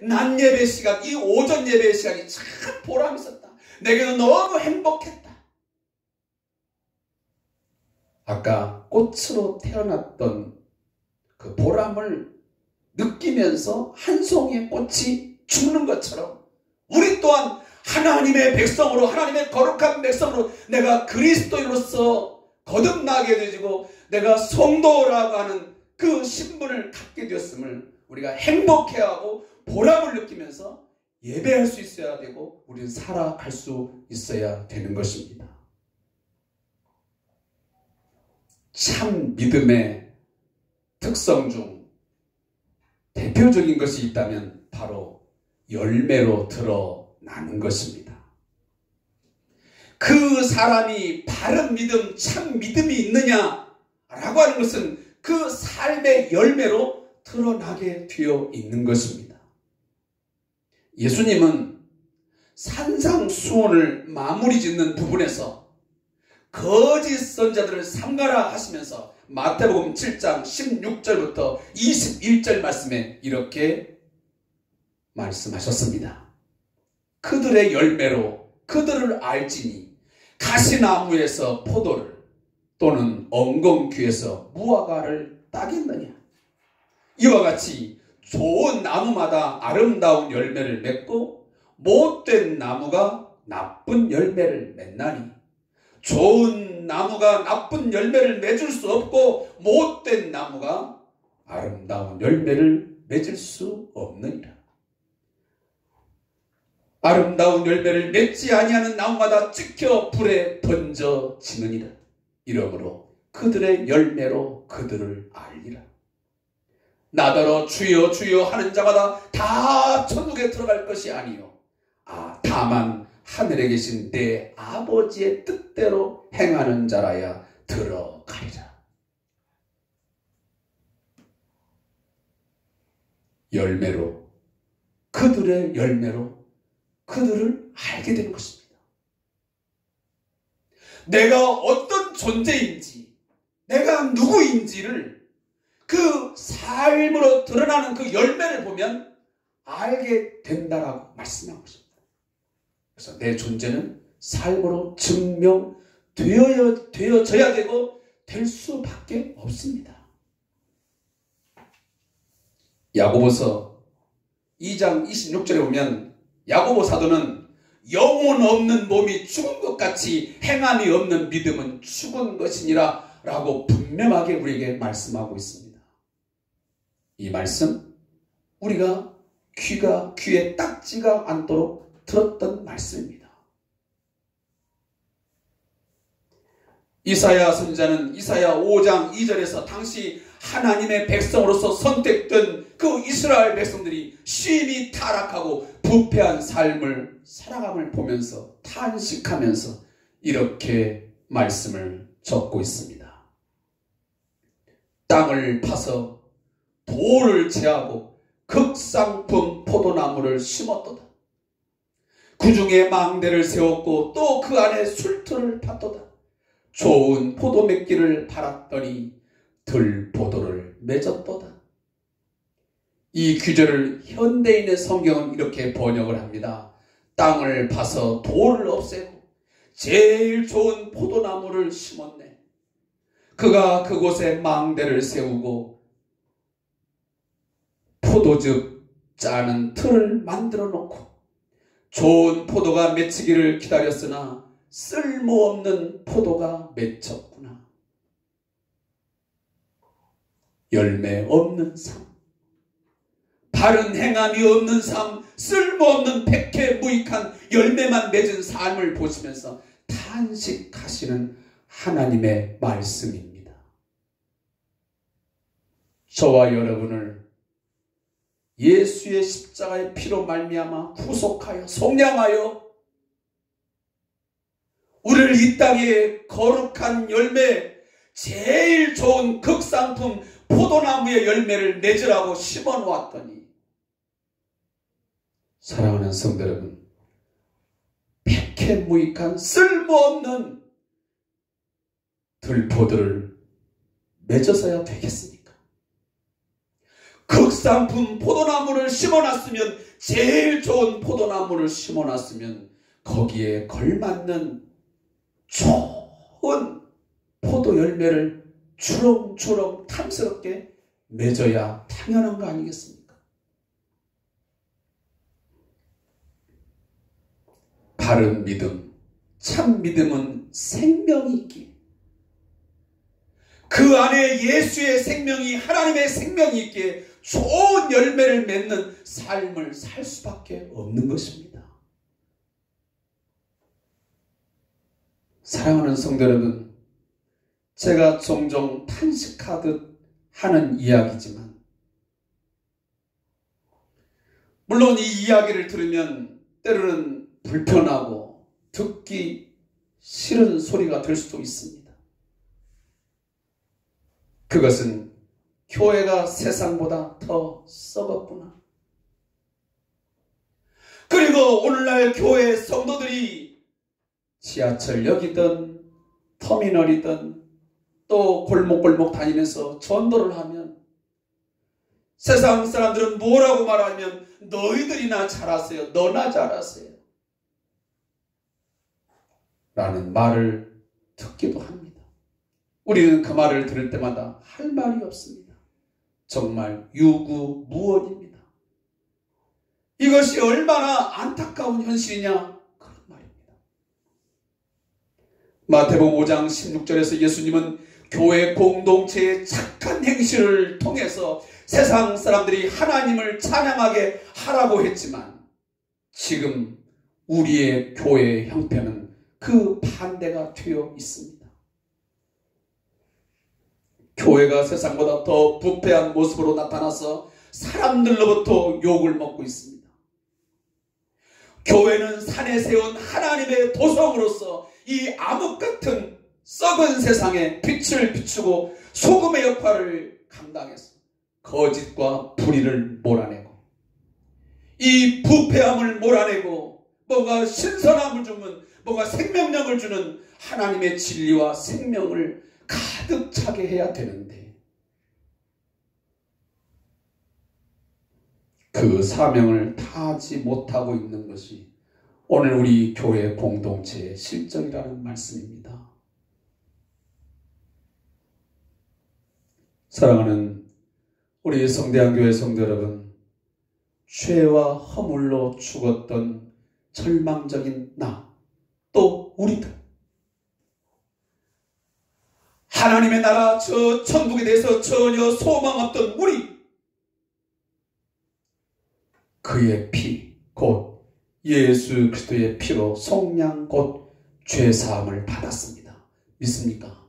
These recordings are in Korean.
낮 예배 시간, 이 오전 예배 시간이 참 보람 있었다. 내게도 너무 행복했다. 아까 꽃으로 태어났던 그 보람을 느끼면서 한 송이의 꽃이 죽는 것처럼 우리 또한 하나님의 백성으로, 하나님의 거룩한 백성으로 내가 그리스도인으로서 거듭나게 되지고 내가 성도라고 하는 그 신분을 갖게 되었음을 우리가 행복해하고 보람을 느끼면서 예배할 수 있어야 되고 우리는 살아갈 수 있어야 되는 것입니다. 참 믿음의 특성 중 대표적인 것이 있다면 바로 열매로 드러나는 것입니다. 그 사람이 바른 믿음, 참 믿음이 있느냐라고 하는 것은 그 삶의 열매로 드러나게 되어 있는 것입니다. 예수님은 산상수훈을 마무리 짓는 부분에서 거짓 선자들을 삼가라 하시면서 마태복음 7장 16절부터 21절 말씀에 이렇게 말씀하셨습니다. 그들의 열매로 그들을 알지니 가시나무에서 포도를 또는 엉겅퀴에서 무화과를 따겠느냐. 이와 같이 좋은 나무마다 아름다운 열매를 맺고 못된 나무가 나쁜 열매를 맺나니 좋은 나무가 나쁜 열매를 맺을 수 없고 못된 나무가 아름다운 열매를 맺을 수 없느니라. 아름다운 열매를 맺지 아니하는 나무마다 찍혀 불에 던져지느니라. 이러므로 그들의 열매로 그들을 알리라. 나더러 주여 주여 하는 자마다 다 천국에 들어갈 것이 아니요 다만 하늘에 계신 내 아버지의 뜻대로 행하는 자라야 들어가리라. 열매로, 그들의 열매로 그들을 알게 된 것입니다. 내가 어떤 존재인지, 내가 누구인지를 그 삶으로 드러나는 그 열매를 보면 알게 된다라고 말씀하고 있습니다. 그래서 내 존재는 삶으로 증명되어져야 되고 될 수밖에 없습니다. 야고보서 2장 26절에 보면 야고보 사도는 영혼 없는 몸이 죽은 것 같이 행함이 없는 믿음은 죽은 것이니라 라고 분명하게 우리에게 말씀하고 있습니다. 이 말씀 우리가 귀에 딱지가 않도록 들었던 말씀입니다. 이사야 선지자는 이사야 5장 2절에서 당시 하나님의 백성으로서 선택된 그 이스라엘 백성들이 심히 타락하고 부패한 삶을 살아감을 보면서 탄식하면서 이렇게 말씀을 적고 있습니다. 땅을 파서 돌을 제하고 극상품 포도나무를 심었도다. 그 중에 망대를 세웠고 또 그 안에 술틀을 팠도다. 좋은 포도 맺기를 바랐더니 들포도를 맺었도다. 이 규절을 현대인의 성경은 이렇게 번역을 합니다. 땅을 파서 돌을 없애고 제일 좋은 포도나무를 심었네. 그가 그곳에 망대를 세우고 포도즙 짜는 틀을 만들어 놓고 좋은 포도가 맺히기를 기다렸으나 쓸모없는 포도가 맺혔구나. 열매 없는 삶, 바른 행함이 없는 삶, 쓸모없는 백해무익한 열매만 맺은 삶을 보시면서 탄식하시는 하나님의 말씀입니다. 저와 여러분을 예수의 십자가의 피로 말미암아 구속하여 속량하여 우리를 이 땅에 거룩한 열매, 제일 좋은 극상품 포도나무의 열매를 맺으라고 심어놓았더니 사랑하는 성도 여러분, 백해무익한 쓸모없는 들포들을 맺어서야 되겠습니까? 극상품 포도나무를 심어놨으면, 제일 좋은 포도나무를 심어놨으면 거기에 걸맞는 좋은 포도 열매를 주렁주렁 탐스럽게 맺어야 당연한 거 아니겠습니까? 바른 믿음, 참 믿음은 생명이 있기에, 그 안에 예수의 생명이, 하나님의 생명이 있기에 좋은 열매를 맺는 삶을 살 수밖에 없는 것입니다. 사랑하는 성도 여러분, 제가 종종 탄식하듯 하는 이야기지만, 물론 이 이야기를 들으면 때로는 불편하고 듣기 싫은 소리가 될 수도 있습니다. 그것은 교회가 세상보다 더 썩었구나. 그리고 오늘날 교회 성도들이 지하철역이든 터미널이든 또 골목골목 다니면서 전도를 하면 세상 사람들은 뭐라고 말하면 너희들이나 잘하세요, 너나 잘하세요 라는 말을 듣기도 합니다. 우리는 그 말을 들을 때마다 할 말이 없습니다. 정말 유구무원입니다. 이것이 얼마나 안타까운 현실이냐, 그런 말입니다. 마태복음 5장 16절에서 예수님은 교회 공동체의 착한 행실을 통해서 세상 사람들이 하나님을 찬양하게 하라고 했지만, 지금 우리의 교회의 형편은 그 반대가 되어 있습니다. 교회가 세상보다 더 부패한 모습으로 나타나서 사람들로부터 욕을 먹고 있습니다. 교회는 산에 세운 하나님의 도성으로서 이 암흑 같은 썩은 세상에 빛을 비추고 소금의 역할을 감당해서 거짓과 불의를 몰아내고, 이 부패함을 몰아내고 뭔가 신선함을 주는, 뭔가 생명력을 주는 하나님의 진리와 생명을 가득 차게 해야 되는데, 그 사명을 다하지 못하고 있는 것이 오늘 우리 교회 공동체의 실정이라는 말씀입니다. 사랑하는 우리 성대한교회 성도 여러분, 죄와 허물로 죽었던 절망적인 나, 또 우리들, 하나님의 나라 저 천국에 대해서 전혀 소망 없던 우리, 그의 피, 곧 예수 그리스도의 피로 속량 곧 죄사함을 받았습니다. 믿습니까?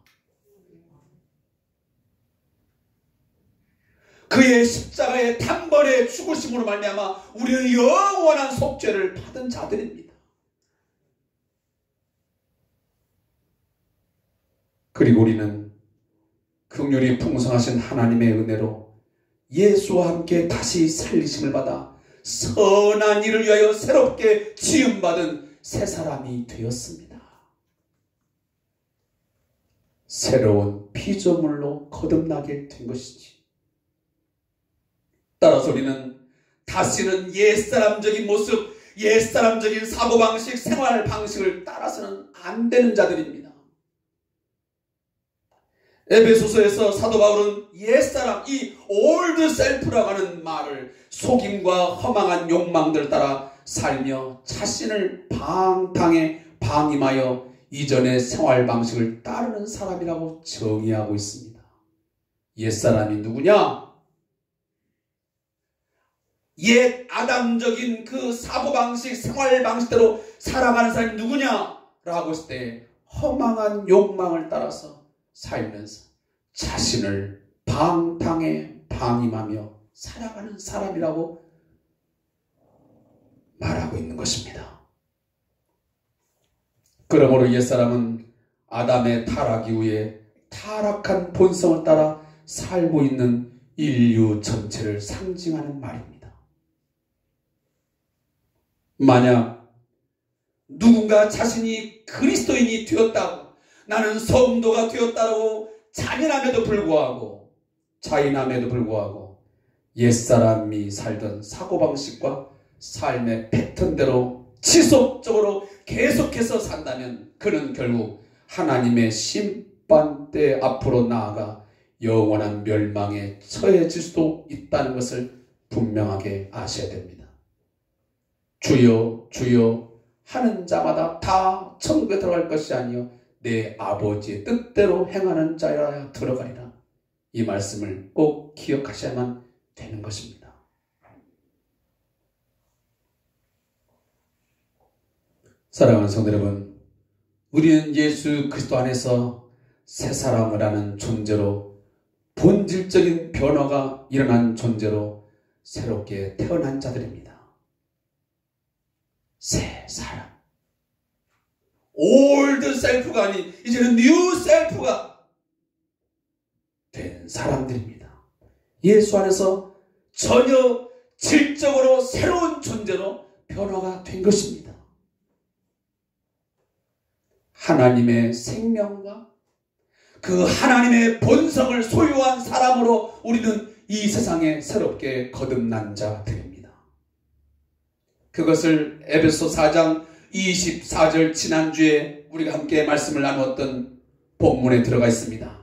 그의 십자가의 단번에 죽으심으로 말미암아 우리의 영원한 속죄를 받은 자들입니다. 그리고 우리는 긍휼이 풍성하신 하나님의 은혜로 예수와 함께 다시 살리심을 받아 선한 일을 위하여 새롭게 지음받은 새 사람이 되었습니다. 새로운 피조물로 거듭나게 된 것이지. 따라서 우리는 다시는 옛사람적인 모습, 옛사람적인 사고방식, 생활방식을 따라서는 안 되는 자들입니다. 에베소서에서 사도 바울은 옛사람, 이 올드 셀프라고 하는 말을 속임과 허망한 욕망들 따라 살며 자신을 방탕에 방임하여 이전의 생활 방식을 따르는 사람이라고 정의하고 있습니다. 옛사람이 누구냐? 옛 아담적인 그 사고방식, 생활 방식대로 살아가는 사람이 누구냐라고 했을 때 허망한 욕망을 따라서 살면서 자신을 방탕에 방임하며 살아가는 사람이라고 말하고 있는 것입니다. 그러므로 옛사람은 아담의 타락 이후에 타락한 본성을 따라 살고 있는 인류 전체를 상징하는 말입니다. 만약 누군가 자신이 그리스도인이 되었다고, 나는 성도가 되었다고 자인함에도 불구하고 옛사람이 살던 사고방식과 삶의 패턴대로 지속적으로 계속해서 산다면 그는 결국 하나님의 심판대 앞으로 나아가 영원한 멸망에 처해질 수도 있다는 것을 분명하게 아셔야 됩니다. 주여 주여 하는 자마다 다 천국에 들어갈 것이 아니요 내 아버지의 뜻대로 행하는 자여야 들어가리라. 이 말씀을 꼭 기억하셔야만 되는 것입니다. 사랑하는 성도 여러분, 우리는 예수 그리스도 안에서 새 사람을 하는 존재로, 본질적인 변화가 일어난 존재로 새롭게 태어난 자들입니다. 새 사람. 올드 셀프가 아닌 이제는 뉴 셀프가 된 사람들입니다. 예수 안에서 전혀 질적으로 새로운 존재로 변화가 된 것입니다. 하나님의 생명과 그 하나님의 본성을 소유한 사람으로 우리는 이 세상에 새롭게 거듭난 자들입니다. 그것을 에베소 4장 24절 지난주에 우리가 함께 말씀을 나누었던 본문에 들어가 있습니다.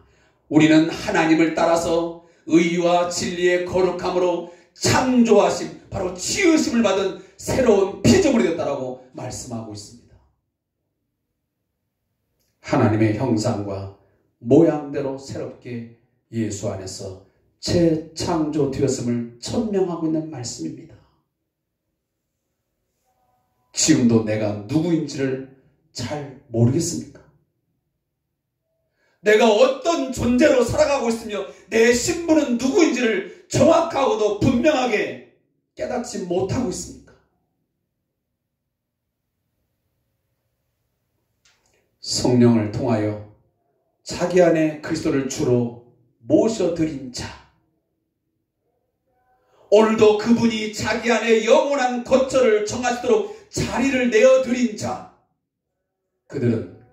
우리는 하나님을 따라서 의와 진리의 거룩함으로 창조하심, 바로 지으심을 받은 새로운 피조물이 됐다라고 말씀하고 있습니다. 하나님의 형상과 모양대로 새롭게 예수 안에서 재창조되었음을 천명하고 있는 말씀입니다. 지금도 내가 누구인지를 잘 모르겠습니까? 내가 어떤 존재로 살아가고 있으며 내 신분은 누구인지를 정확하고도 분명하게 깨닫지 못하고 있습니까? 성령을 통하여 자기 안에 그리스도를 주로 모셔드린 자, 오늘도 그분이 자기 안에 영원한 거처를 정하시도록 자리를 내어드린 자, 그들은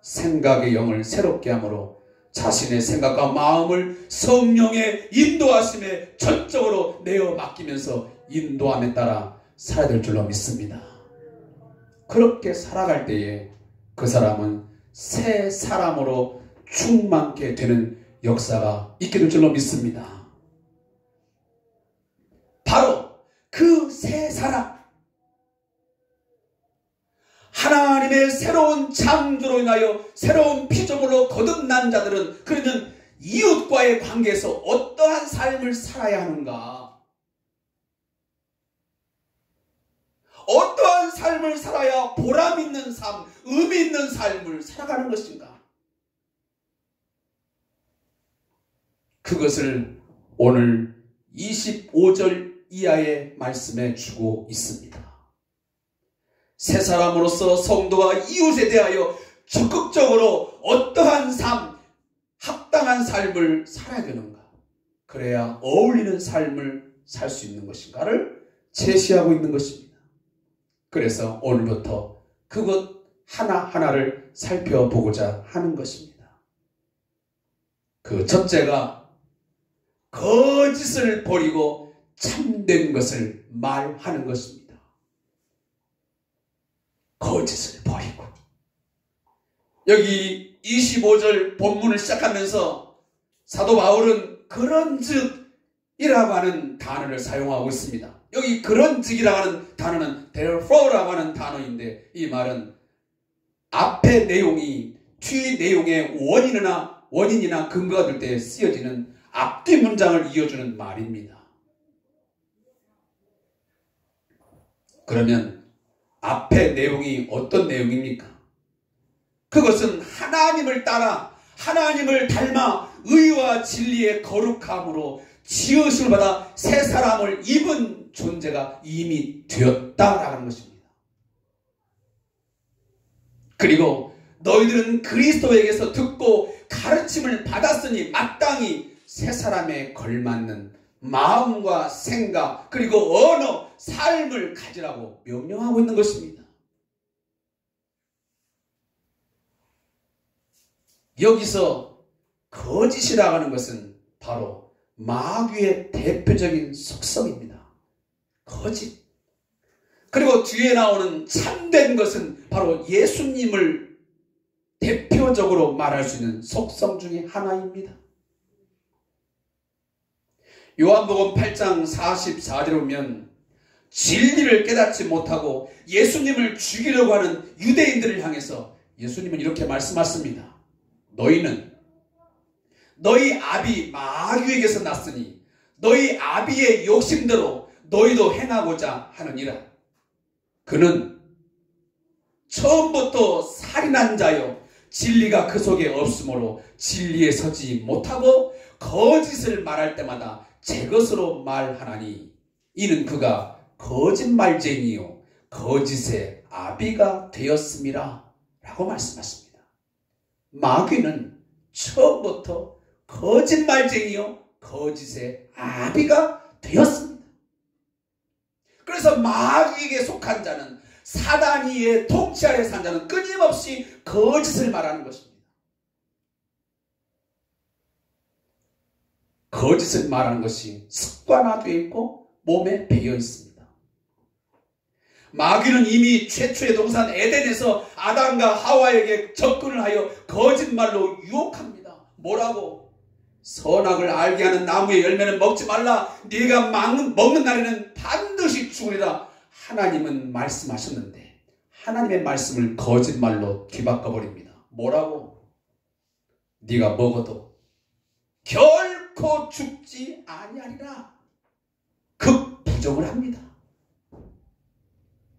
생각의 영을 새롭게 함으로 자신의 생각과 마음을 성령의 인도하심에 전적으로 내어 맡기면서 인도함에 따라 살아야 될 줄로 믿습니다. 그렇게 살아갈 때에 그 사람은 새 사람으로 충만케 되는 역사가 있게 될 줄로 믿습니다. 바로 그 새 사람, 하나님의 새로운 창조로 인하여 새로운 피조물로 거듭난 자들은, 그러면 이웃과의 관계에서 어떠한 삶을 살아야 하는가? 어떠한 삶을 살아야 보람 있는 삶, 의미 있는 삶을 살아가는 것인가? 그것을 오늘 25절 이하의 말씀에 주고 있습니다. 새 사람으로서 성도가 이웃에 대하여 적극적으로 어떠한 삶, 합당한 삶을 살아야 되는가? 그래야 어울리는 삶을 살 수 있는 것인가를 제시하고 있는 것입니다. 그래서 오늘부터 그것 하나하나를 살펴보고자 하는 것입니다. 그 첫째가 거짓을 버리고 참된 것을 말하는 것입니다. 거짓을 버리고. 여기 25절 본문을 시작하면서 사도 바울은 그런즉이라고 하는 단어를 사용하고 있습니다. 여기 그런즉이라고 하는 단어는 therefore라고 하는 단어인데, 이 말은 앞의 내용이 뒤 내용의 원인이나 근거가 될 때 쓰여지는 앞뒤 문장을 이어주는 말입니다. 그러면 앞의 내용이 어떤 내용입니까? 그것은 하나님을 따라, 하나님을 닮아 의와 진리의 거룩함으로 지으심을 받아 새 사람을 입은 존재가 이미 되었다라는 것입니다. 그리고 너희들은 그리스도에게서 듣고 가르침을 받았으니 마땅히 새 사람에 걸맞는 마음과 생각, 그리고 언어, 삶을 가지라고 명령하고 있는 것입니다. 여기서 거짓이라고 하는 것은 바로 마귀의 대표적인 속성입니다. 거짓. 그리고 뒤에 나오는 참된 것은 바로 예수님을 대표적으로 말할 수 있는 속성 중에 하나입니다. 요한복음 8장 44절에 보면 진리를 깨닫지 못하고 예수님을 죽이려고 하는 유대인들을 향해서 예수님은 이렇게 말씀하십니다. 너희는 너희 아비 마귀에게서 났으니 너희 아비의 욕심대로 너희도 행하고자 하느니라. 그는 처음부터 살인한 자요 진리가 그 속에 없으므로 진리에 서지 못하고 거짓을 말할 때마다 제 것으로 말하나니 이는 그가 거짓말쟁이요 거짓의 아비가 되었음이라 라고 말씀하십니다. 마귀는 처음부터 거짓말쟁이요 거짓의 아비가 되었습니다. 그래서 마귀에게 속한 자는 사단이의 통치 아래 산 자는 끊임없이 거짓을 말하는 것입니다. 거짓을 말하는 것이 습관화되어 있고 몸에 배어 있습니다. 마귀는 이미 최초의 동산 에덴에서 아담과 하와에게 접근을 하여 거짓말로 유혹합니다. 뭐라고? 선악을 알게 하는 나무의 열매는 먹지 말라. 네가 먹는 날에는 반드시 죽으리라. 하나님은 말씀하셨는데 하나님의 말씀을 거짓말로 뒤바꿔 버립니다. 뭐라고? 네가 먹어도 결코 죽지 아니하리라. 극부정을 합니다.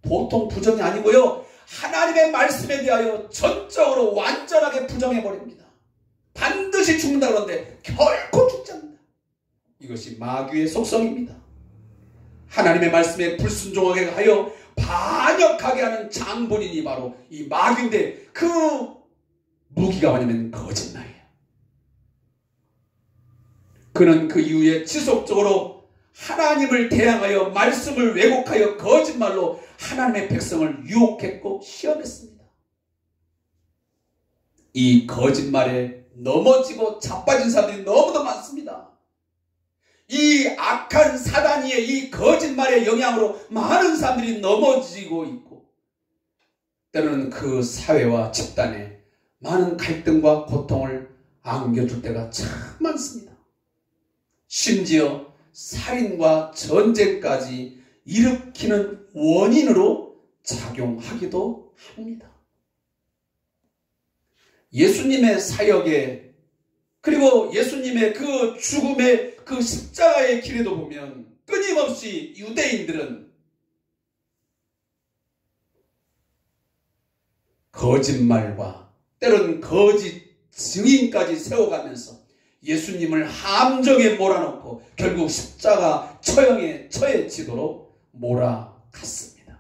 보통 부정이 아니고요. 하나님의 말씀에 대하여 전적으로 완전하게 부정해 버립니다. 반드시 죽는다 그러는데 결코 죽지 않는다. 이것이 마귀의 속성입니다. 하나님의 말씀에 불순종하게 하여 반역하게 하는 장본인이 바로 이 마귀인데 그 무기가 뭐냐면 거짓말이에요. 그는 그 이후에 지속적으로 하나님을 대항하여 말씀을 왜곡하여 거짓말로 하나님의 백성을 유혹했고 시험했습니다. 이 거짓말에 넘어지고 자빠진 사람들이 너무도 많습니다. 이 악한 사단이의 이 거짓말의 영향으로 많은 사람들이 넘어지고 있고 때로는 그 사회와 집단에 많은 갈등과 고통을 안겨줄 때가 참 많습니다. 심지어 살인과 전쟁까지 일으키는 원인으로 작용하기도 합니다. 예수님의 사역에 그리고 예수님의 그 죽음의 그 십자가의 길에도 보면 끊임없이 유대인들은 거짓말과 때로는 거짓 증인까지 세워가면서 예수님을 함정에 몰아넣고 결국 십자가 처형에 처해지도록 몰아갔습니다.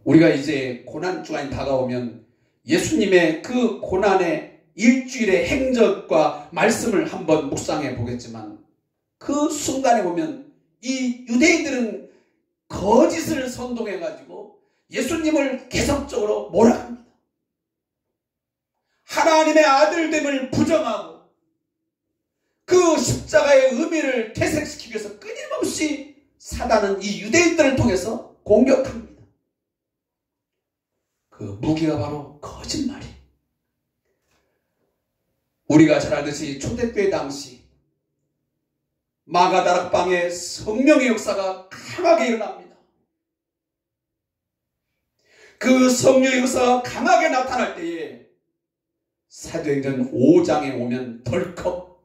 우리가 이제 고난주간이 다가오면 예수님의 그 고난의 일주일의 행적과 말씀을 한번 묵상해 보겠지만 그 순간에 보면 이 유대인들은 거짓을 선동해 가지고 예수님을 계속적으로 몰아갑니다. 하나님의 아들됨을 부정하고 그 십자가의 의미를 퇴색시키기 위해서 끊임없이 사단은 이 유대인들을 통해서 공격합니다. 그 무기가 바로 거짓말이. 우리가 잘 알듯이 초대교회 당시 마가다락방에 성령의 역사가 강하게 일어납니다. 그 성령의 역사가 강하게 나타날 때에 사도행전 5장에 오면 덜컥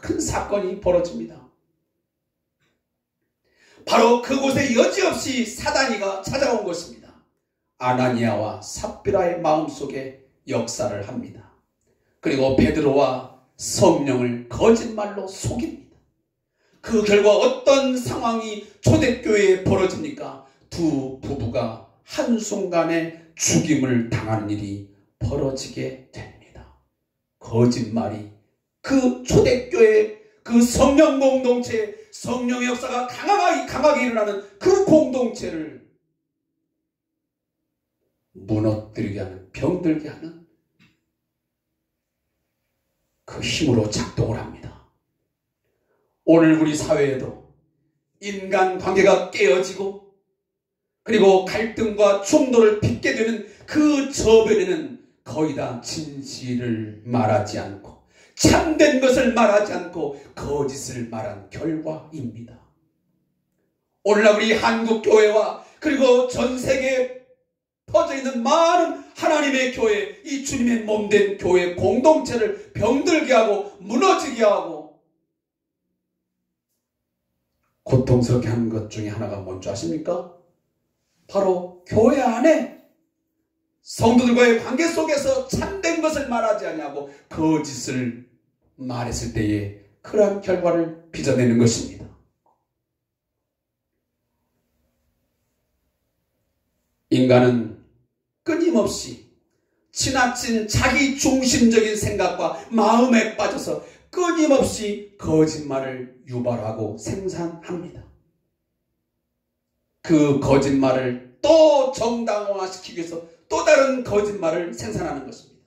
큰 사건이 벌어집니다. 바로 그곳에 여지없이 사단이가 찾아온 것입니다. 아나니아와 삽비라의 마음속에 역사를 합니다. 그리고 베드로와 성령을 거짓말로 속입니다. 그 결과 어떤 상황이 초대교회에 벌어집니까? 두 부부가 한순간에 죽임을 당하는 일이 벌어지게 됩니다. 거짓말이 그 초대교회 그 성령 공동체 성령의 역사가 강하게 일어나는 그 공동체를 무너뜨리게 하는 병들게 하는 그 힘으로 작동을 합니다. 오늘 우리 사회에도 인간관계가 깨어지고 그리고 갈등과 충돌을 빚게 되는 그 저변에는 거의 다 진실을 말하지 않고 참된 것을 말하지 않고 거짓을 말한 결과입니다. 오늘날 우리 한국교회와 그리고 전 세계에 퍼져 있는 많은 하나님의 교회, 이 주님의 몸된 교회 공동체를 병들게 하고 무너지게 하고 고통스럽게 하는 것 중에 하나가 뭔지 아십니까? 바로 교회 안에 성도들과의 관계 속에서 참된 것을 말하지 아니하고 거짓을 말했을 때에 그러한 결과를 빚어내는 것입니다. 인간은 끊임없이 지나친 자기 중심적인 생각과 마음에 빠져서 끊임없이 거짓말을 유발하고 생산합니다. 그 거짓말을 또 정당화시키기 위해서 또 다른 거짓말을 생산하는 것입니다.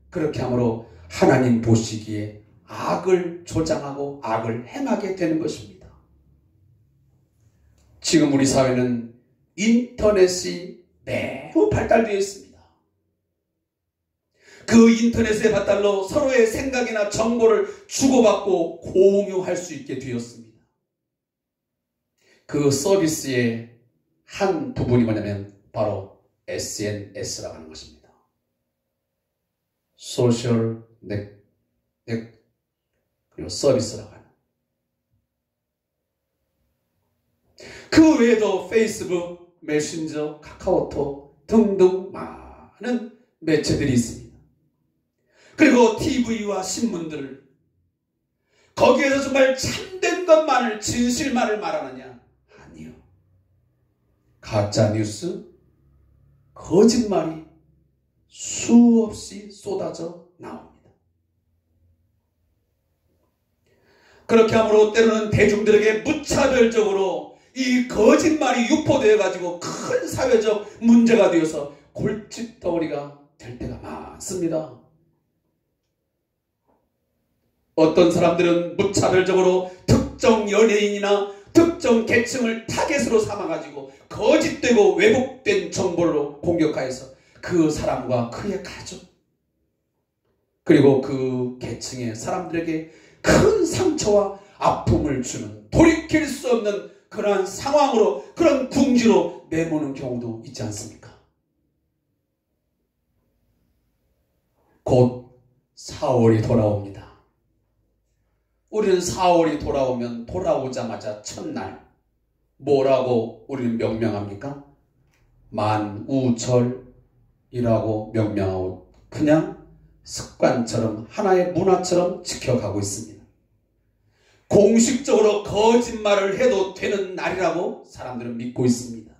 그렇게 함으로 하나님 보시기에 악을 조장하고 악을 행하게 되는 것입니다. 지금 우리 사회는 인터넷이 매우 발달되어 있습니다. 그 인터넷의 발달로 서로의 생각이나 정보를 주고받고 공유할 수 있게 되었습니다. 그 서비스의 한 부분이 뭐냐면 바로 SNS라고 하는 것입니다. 소셜 그리고 서비스라고 하는. 그 외에도 페이스북, 메신저, 카카오톡 등등 많은 매체들이 있습니다. 그리고 TV와 신문들을 거기에서 정말 참된 것만을 진실만을 말하느냐? 아니요. 가짜뉴스, 거짓말이 수없이 쏟아져 나옵니다. 그렇게 함으로 때로는 대중들에게 무차별적으로 이 거짓말이 유포되어 가지고 큰 사회적 문제가 되어서 골칫덩어리가 될 때가 많습니다. 어떤 사람들은 무차별적으로 특정 연예인이나 특정 계층을 타겟으로 삼아가지고 거짓되고 왜곡된 정보로 공격하여서 그 사람과 그의 가족 그리고 그 계층의 사람들에게 큰 상처와 아픔을 주는 돌이킬 수 없는 그러한 상황으로 그런 궁지로 내모는 경우도 있지 않습니까? 곧 4월이 돌아옵니다. 우리는 4월이 돌아오면 돌아오자마자 첫날 뭐라고 우리는 명명합니까? 만우절이라고 명명하고 그냥 습관처럼 하나의 문화처럼 지켜가고 있습니다. 공식적으로 거짓말을 해도 되는 날이라고 사람들은 믿고 있습니다.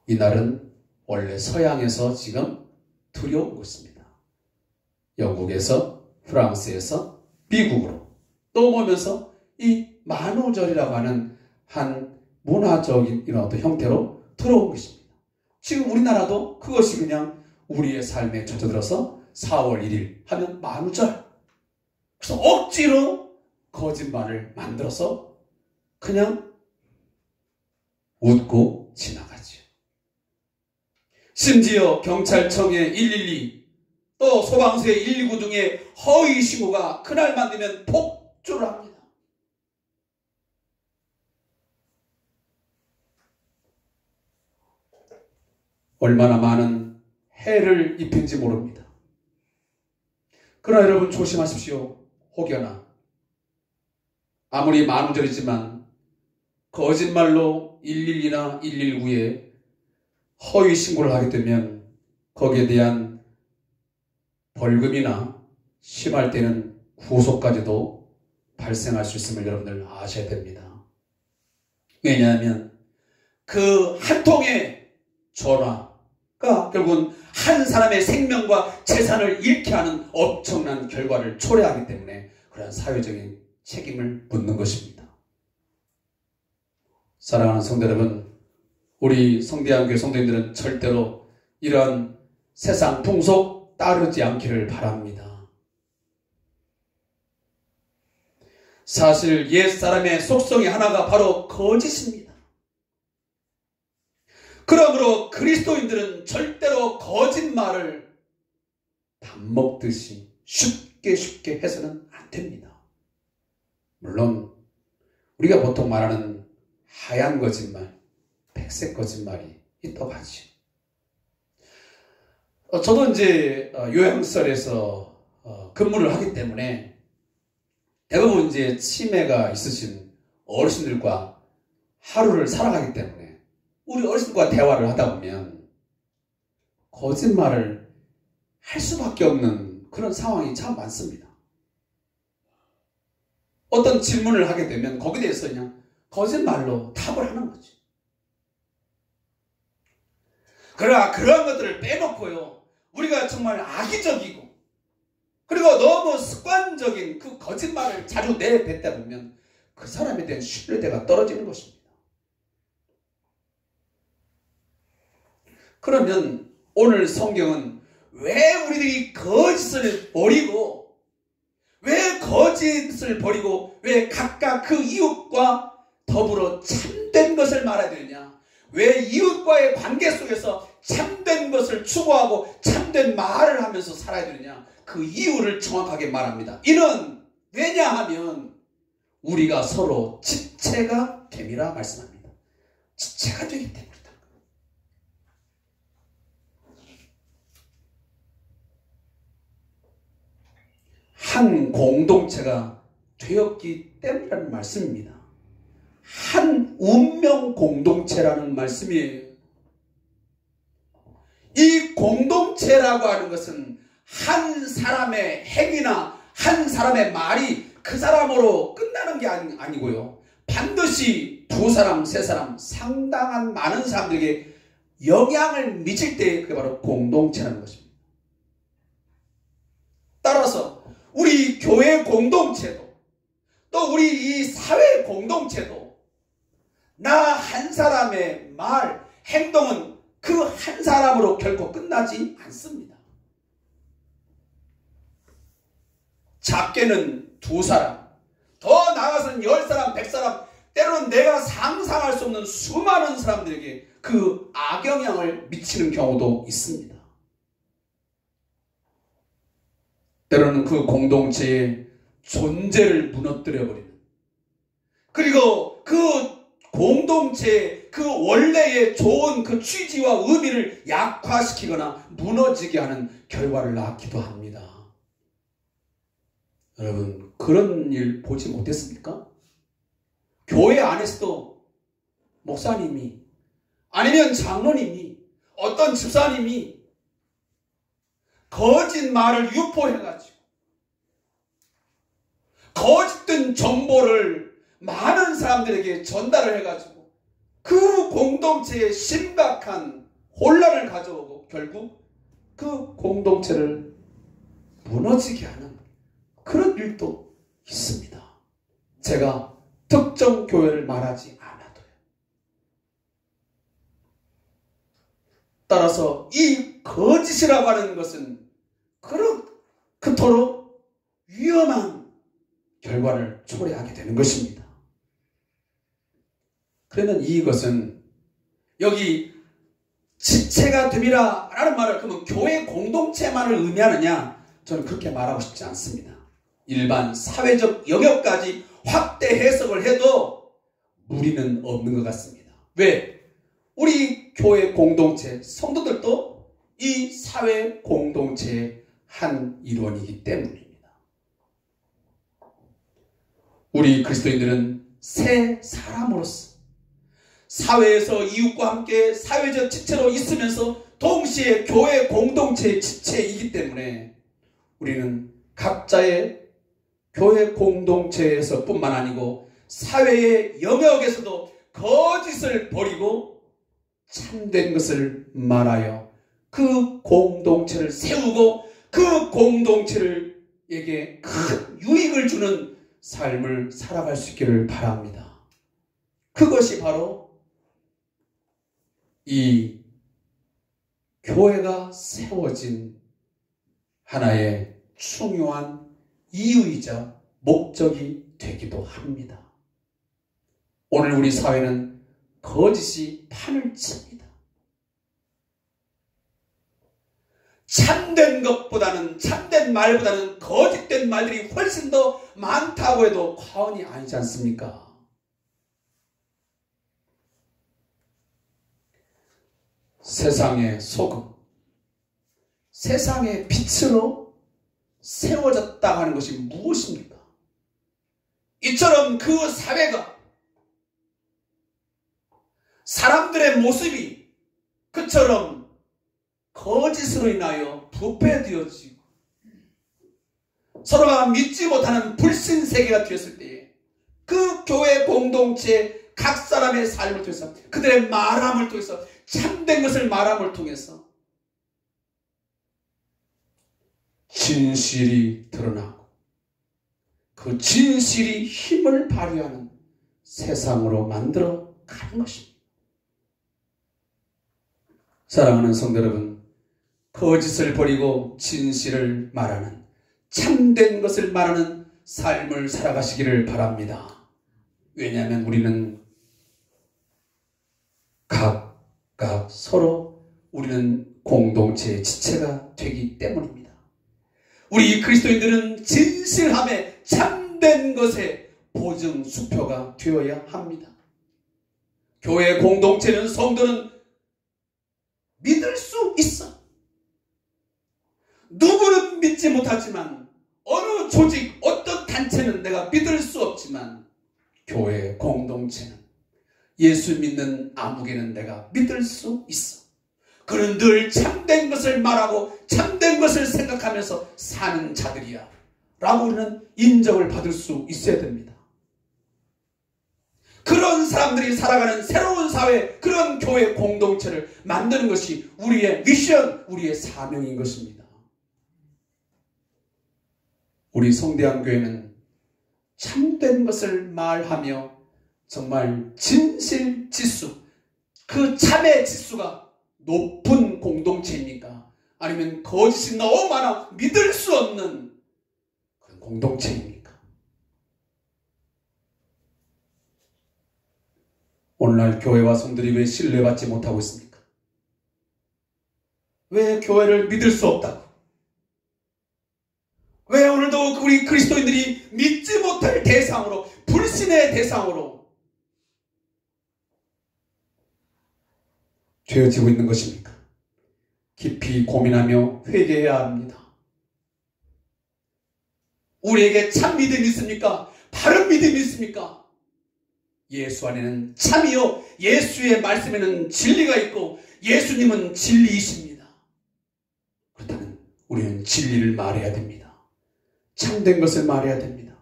이 날은 원래 서양에서 지금 들여온 것입니다. 영국에서 프랑스에서 미국으로 또 오면서 이 만우절이라고 하는 한 문화적인 이런 어떤 형태로 들어온 것입니다. 지금 우리나라도 그것이 그냥 우리의 삶에 젖어들어서 4월 1일 하면 만우절. 그래서 억지로 거짓말을 만들어서 그냥 웃고 지나가죠. 심지어 경찰청의 112 또 소방서의 119 등의 허위 신고가 그날만 되면 폭주를 합니다. 얼마나 많은 해를 입힌지 모릅니다. 그러나 여러분 조심하십시오. 혹여나 아무리 만우절이지만 거짓말로 112나 119에 허위 신고를 하게 되면 거기에 대한 벌금이나 심할 때는 구속까지도 발생할 수 있음을 여러분들 아셔야 됩니다. 왜냐하면 그 한 통의 전화가 결국은 한 사람의 생명과 재산을 잃게 하는 엄청난 결과를 초래하기 때문에 그런 사회적인 책임을 묻는 것입니다. 사랑하는 성도 여러분, 우리 성대한교회 성도님들은 절대로 이런 세상 풍속 따르지 않기를 바랍니다. 사실 옛사람의 속성이 하나가 바로 거짓입니다. 그러므로 그리스도인들은 절대로 거짓말을 밥 먹듯이 쉽게 해서는 안 됩니다. 물론 우리가 보통 말하는 하얀 거짓말, 백색 거짓말이 있다고 하죠. 저도 이제 요양시설에서 근무를 하기 때문에 대부분 이제 치매가 있으신 어르신들과 하루를 살아가기 때문에 우리 어르신들과 대화를 하다 보면 거짓말을 할 수밖에 없는 그런 상황이 참 많습니다. 어떤 질문을 하게 되면 거기에 대해서 그냥 거짓말로 답을 하는 거죠. 그러나 그러한 것들을 빼놓고요, 우리가 정말 악의적이고 그리고 너무 습관적인 그 거짓말을 자주 내뱉다 보면 그 사람에 대한 신뢰도가 떨어지는 것입니다. 그러면 오늘 성경은 왜 우리들이 거짓을 버리고 왜 각각 그 이웃과 더불어 참된 것을 말해야 되느냐, 왜 이웃과의 관계 속에서 참된 것을 추구하고 참된 말을 하면서 살아야 되느냐, 그 이유를 정확하게 말합니다. 이는 왜냐하면 우리가 서로 지체가 됨이라 말씀합니다. 지체가 되기 때문이다. 한 공동체가 되었기 때문이라는 말씀입니다. 한 운명 공동체라는 말씀이에요. 이 공동체라고 하는 것은 한 사람의 행위나 한 사람의 말이 그 사람으로 끝나는 게 아니고요, 반드시 두 사람, 세 사람, 상당한 많은 사람들에게 영향을 미칠 때 그게 바로 공동체라는 것입니다. 따라서 우리 교회 공동체도 또 우리 이 사회 공동체도 나 한 사람의 말, 행동은 그 한 사람으로 결코 끝나지 않습니다. 작게는 두 사람, 더 나아가서는 10사람, 100사람, 때로는 내가 상상할 수 없는 수많은 사람들에게 그 악영향을 미치는 경우도 있습니다. 때로는 그 공동체의 존재를 무너뜨려버리는, 그리고 그 공동체의 그 원래의 좋은 그 취지와 의미를 약화시키거나 무너지게 하는 결과를 낳기도 합니다. 여러분, 그런 일 보지 못했습니까? 교회 안에서도 목사님이 아니면 장로님이 어떤 집사님이 거짓말을 유포해가지고 거짓된 정보를 많은 사람들에게 전달을 해가지고 그 공동체에 심각한 혼란을 가져오고 결국 그 공동체를 무너지게 하는 그런 일도 있습니다. 제가 특정 교회를 말하지 않아도요. 따라서 이 거짓이라고 하는 것은 그토록 위험한 결과를 초래하게 되는 것입니다. 그러면 이것은 여기 지체가 됨이라 라는 말을 그러면 교회 공동체만을 의미하느냐? 저는 그렇게 말하고 싶지 않습니다. 일반 사회적 영역까지 확대 해석을 해도 무리는 없는 것 같습니다. 왜? 우리 교회 공동체 성도들도 이 사회 공동체의 한 일원이기 때문입니다. 우리 그리스도인들은 새 사람으로서 사회에서 이웃과 함께 사회적 지체로 있으면서 동시에 교회 공동체의 지체이기 때문에 우리는 각자의 교회 공동체에서 뿐만 아니고 사회의 영역에서도 거짓을 버리고 참된 것을 말하여 그 공동체를 세우고 그 공동체에게 큰 유익을 주는 삶을 살아갈 수 있기를 바랍니다. 그것이 바로 이 교회가 세워진 하나의 중요한 이유이자 목적이 되기도 합니다. 오늘 우리 사회는 거짓이 판을 칩니다. 참된 것보다는, 참된 말보다는 거짓된 말들이 훨씬 더 많다고 해도 과언이 아니지 않습니까? 세상의 소금, 세상의 빛으로 세워졌다 하는 것이 무엇입니까? 이처럼 그 사회가, 사람들의 모습이 그처럼 거짓으로 인하여 부패되어지고 서로가 믿지 못하는 불신세계가 되었을 때에 그 교회 공동체 각 사람의 삶을 통해서, 그들의 말함을 통해서, 참된 것을 말함을 통해서 진실이 드러나고 그 진실이 힘을 발휘하는 세상으로 만들어 가는 것입니다. 사랑하는 성도 여러분, 거짓을 버리고 진실을 말하는, 참된 것을 말하는 삶을 살아가시기를 바랍니다. 왜냐하면 우리는 각각 서로 우리는 공동체의 지체가 되기 때문입니다. 우리 그리스도인들은 진실함에, 참된 것에 보증 수표가 되어야 합니다. 교회 공동체는, 성도는 믿을 수 있어. 누구는 믿지 못하지만, 어느 조직, 어떤 단체는 내가 믿을 수 없지만, 교회 공동체는, 예수 믿는 아무개는 내가 믿을 수 있어. 그는 늘 참된 것을 말하고 참된 것을 생각하면서 사는 자들이야 라고 우리는 인정을 받을 수 있어야 됩니다. 그런 사람들이 살아가는 새로운 사회, 그런 교회 공동체를 만드는 것이 우리의 미션, 우리의 사명인 것입니다. 우리 성대한교회는 참된 것을 말하며 정말 진실 지수, 그 참의 지수가 높은 공동체입니까? 아니면 거짓이 너무 많아 믿을 수 없는 그런 공동체입니까? 오늘날 교회와 성들이 왜 신뢰받지 못하고 있습니까? 왜 교회를 믿을 수 없다고? 왜 오늘도 우리 그리스도인들이 믿지 못할 대상으로, 불신의 대상으로 되어지고 있는 것입니까? 깊이 고민하며 회개해야 합니다. 우리에게 참 믿음이 있습니까? 바른 믿음이 있습니까? 예수 안에는 참이요, 예수의 말씀에는 진리가 있고 예수님은 진리이십니다. 그렇다면 우리는 진리를 말해야 됩니다. 참된 것을 말해야 됩니다.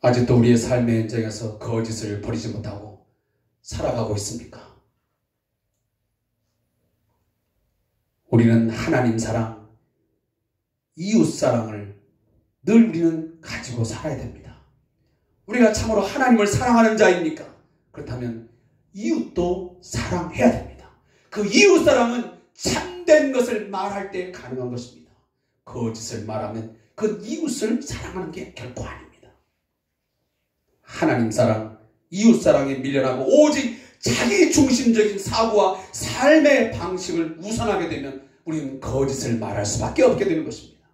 아직도 우리의 삶의 현장에서 거짓을 버리지 못하고 살아가고 있습니까? 우리는 하나님 사랑, 이웃 사랑을 늘 우리는 가지고 살아야 됩니다. 우리가 참으로 하나님을 사랑하는 자입니까? 그렇다면 이웃도 사랑해야 됩니다. 그 이웃 사랑은 참된 것을 말할 때 가능한 것입니다. 거짓을 말하면 그 이웃을 사랑하는 게 결코 아닙니다. 하나님 사랑, 이웃 사랑에 밀려나고 오직 자기 중심적인 사고와 삶의 방식을 우선하게 되면 우리는 거짓을 말할 수밖에 없게 되는 것입니다.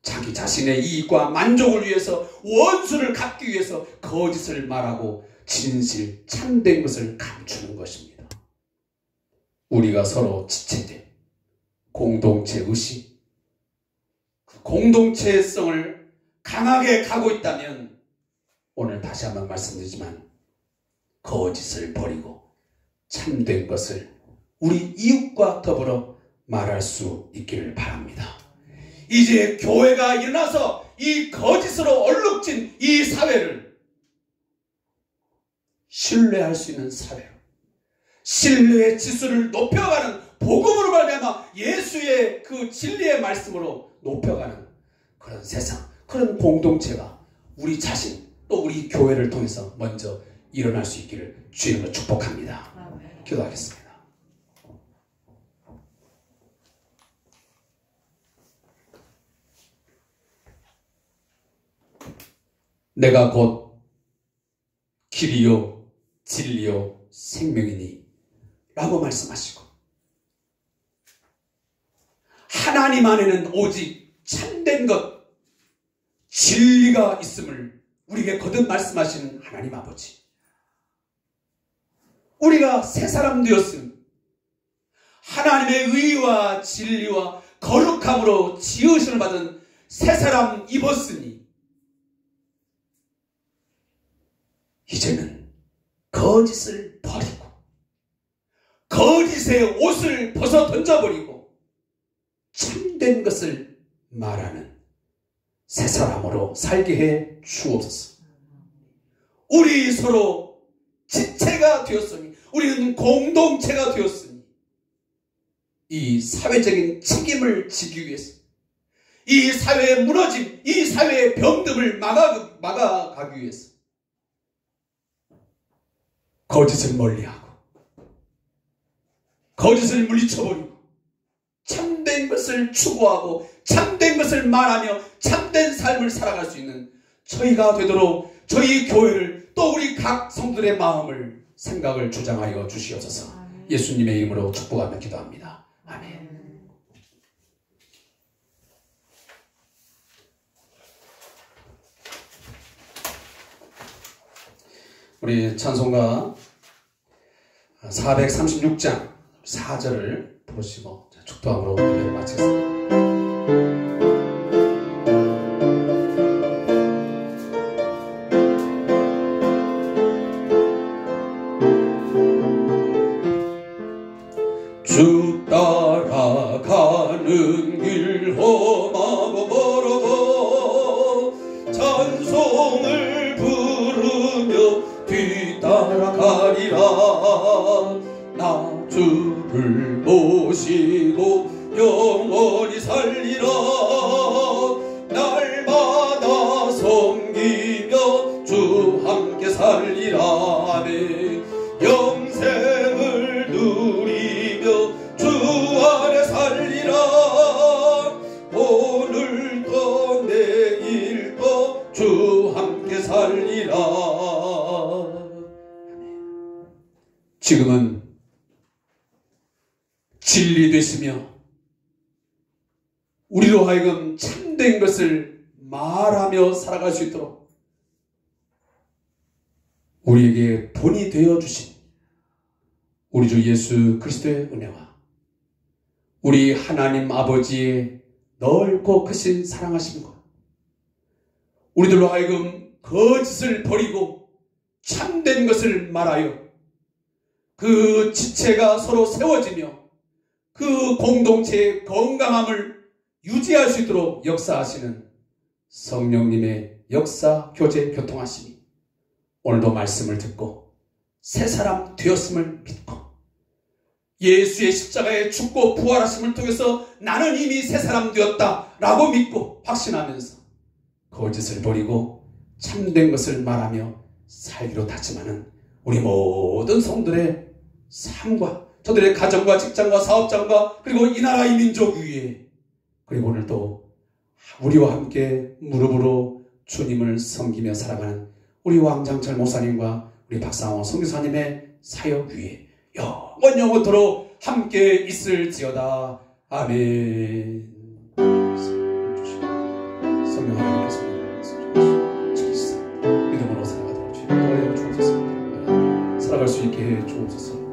자기 자신의 이익과 만족을 위해서, 원수를 갚기 위해서 거짓을 말하고 진실, 참된 것을 감추는 것입니다. 우리가 서로 지체된 공동체 의식, 그 공동체성을 강하게 가고 있다면 오늘 다시 한번 말씀드리지만 거짓을 버리고 참된 것을 우리 이웃과 더불어 말할 수 있기를 바랍니다. 이제 교회가 일어나서 이 거짓으로 얼룩진 이 사회를 신뢰할 수 있는 사회로, 신뢰의 지수를 높여가는, 복음으로 말미암아 예수의 그 진리의 말씀으로 높여가는 그런 세상, 그런 공동체가 우리 자신, 또 우리 교회를 통해서 먼저 일어날 수 있기를 주님으로 축복합니다. 기도하겠습니다. 내가 곧 길이요 진리요 생명이니 라고 말씀하시고, 하나님 안에는 오직 참된 것, 진리가 있음을 우리에게 거듭 말씀하시는 하나님 아버지, 우리가 새 사람 되었음, 하나님의 의와 진리와 거룩함으로 지으심을 받은 새 사람 입었으니 이제는 거짓을 버리고 거짓의 옷을 벗어 던져버리고 참된 것을 말하는 새 사람으로 살게 해 주옵소서. 우리 서로 지체가 되었으니, 우리는 공동체가 되었으니, 이 사회적인 책임을 지기 위해서, 이 사회의 무너짐, 이 사회의 병듦을 막아가기 위해서 거짓을 멀리하고 거짓을 물리쳐버리고 참된 것을 추구하고 참된 것을 말하며 참된 삶을 살아갈 수 있는 저희가 되도록 저희 교회를, 또 우리 각 성도들의 마음을, 생각을 주장하여 주시옵소서. 예수님의 이름으로 축복하며 기도합니다. 아멘. 우리 찬송가 436장 4절을 부르시고 축도함으로 예배를 마치겠습니다. 주 따라가는 길 험하고 멀어도 찬송을 부르며 뒤따라가리라. 나 주를 모시고 영원히 살리라. 날마다 섬기며 주 함께 살리라. 아멘. 영생을 누리며 주 안에 살리라. 오늘도 내일도 주 함께 살리라. 지금은 진리 되시며 우리로 하여금 참된 것을 말하며 살아갈 수 있도록 우리에게 본이 되어주신 우리 주 예수 그리스도의 은혜와 우리 하나님 아버지의 넓고 크신 사랑하심과 우리들로 하여금 거짓을 버리고 참된 것을 말하여 그 지체가 서로 세워지며 그 공동체의 건강함을 유지할 수 있도록 역사하시는 성령님의 역사, 교제, 교통하심이 오늘도 말씀을 듣고 새 사람 되었음을 믿고 예수의 십자가에 죽고 부활하심을 통해서 나는 이미 새 사람 되었다 라고 믿고 확신하면서 거짓을 버리고 참된 것을 말하며 살기로 다짐하는 우리 모든 성들의 삶과 저들의 가정과 직장과 사업장과 그리고 이 나라 이 민족 위에, 그리고 오늘도 우리와 함께 무릎으로 주님을 섬기며 살아가는 우리 왕장철 목사님과 우리 박상호 선교사님의 사역 위에 영원토록 함께 있을지어다. 아멘. 성령 하나님께서 믿음으로 살아가도록 주님 도와주옵소서. 살아갈 수 있게 해 주옵소서.